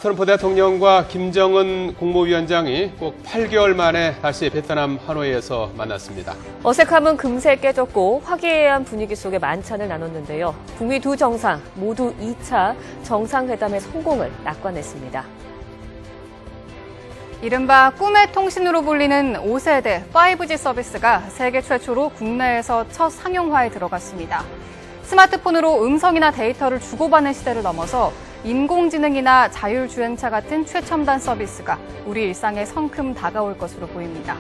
트럼프 대통령과 김정은 국무위원장이 꼭 8개월 만에 다시 베트남 하노이에서 만났습니다. 어색함은 금세 깨졌고 화기애애한 분위기 속에 만찬을 나눴는데요. 북미 두 정상 모두 2차 정상회담의 성공을 낙관했습니다. 이른바 꿈의 통신으로 불리는 5세대 5G 서비스가 세계 최초로 국내에서 첫 상용화에 들어갔습니다. 스마트폰으로 음성이나 데이터를 주고받는 시대를 넘어서 인공지능이나 자율주행차 같은 최첨단 서비스가 우리 일상에 성큼 다가올 것으로 보입니다.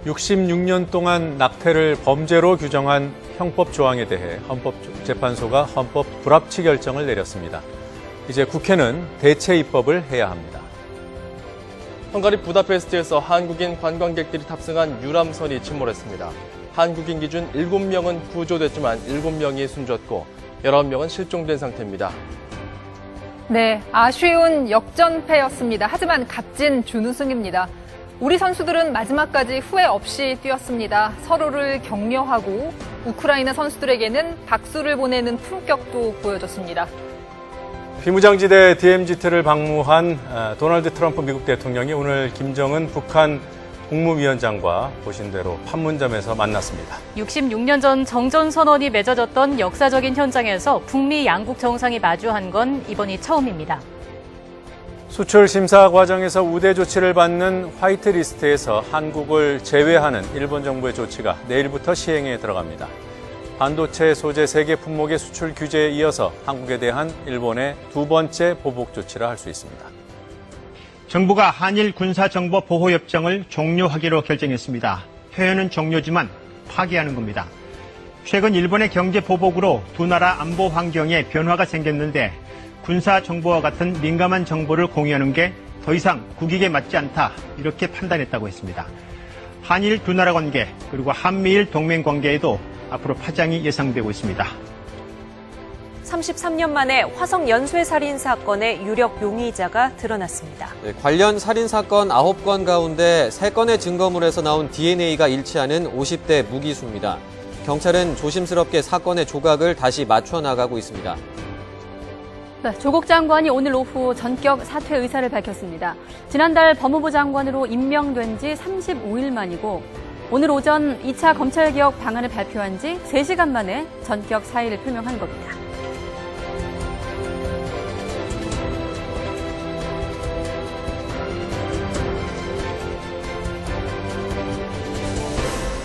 66년 동안 낙태를 범죄로 규정한 형법 조항에 대해 헌법재판소가 헌법 불합치 결정을 내렸습니다. 이제 국회는 대체 입법을 해야 합니다. 헝가리 부다페스트에서 한국인 관광객들이 탑승한 유람선이 침몰했습니다. 한국인 기준 7명은 구조됐지만 7명이 숨졌고 19명은 실종된 상태입니다. 네, 아쉬운 역전패였습니다. 하지만 값진 준우승입니다. 우리 선수들은 마지막까지 후회 없이 뛰었습니다. 서로를 격려하고 우크라이나 선수들에게는 박수를 보내는 품격도 보여줬습니다. 비무장지대 DMZ를 방문한 도널드 트럼프 미국 대통령이 오늘 김정은 북한 국무위원장과 보신 대로 판문점에서 만났습니다. 66년 전 정전선언이 맺어졌던 역사적인 현장에서 북미 양국 정상이 마주한 건 이번이 처음입니다. 수출 심사 과정에서 우대 조치를 받는 화이트리스트에서 한국을 제외하는 일본 정부의 조치가 내일부터 시행에 들어갑니다. 반도체 소재 3개 품목의 수출 규제에 이어서 한국에 대한 일본의 두 번째 보복 조치를 할 수 있습니다. 정부가 한일 군사정보 보호협정을 종료하기로 결정했습니다. 표현은 종료지만 파기하는 겁니다. 최근 일본의 경제 보복으로 두 나라 안보 환경에 변화가 생겼는데 군사정보와 같은 민감한 정보를 공유하는 게 더 이상 국익에 맞지 않다 이렇게 판단했다고 했습니다. 한일 두 나라 관계 그리고 한미일 동맹 관계에도 앞으로 파장이 예상되고 있습니다. 33년 만에 화성 연쇄 살인 사건의 유력 용의자가 드러났습니다. 네, 관련 살인 사건 9건 가운데 3건의 증거물에서 나온 DNA가 일치하는 50대 무기수입니다. 경찰은 조심스럽게 사건의 조각을 다시 맞춰 나가고 있습니다. 네, 조국 장관이 오늘 오후 전격 사퇴 의사를 밝혔습니다. 지난달 법무부 장관으로 임명된 지 35일 만이고 오늘 오전 2차 검찰개혁 방안을 발표한 지 3시간 만에 전격 사의를 표명한 겁니다.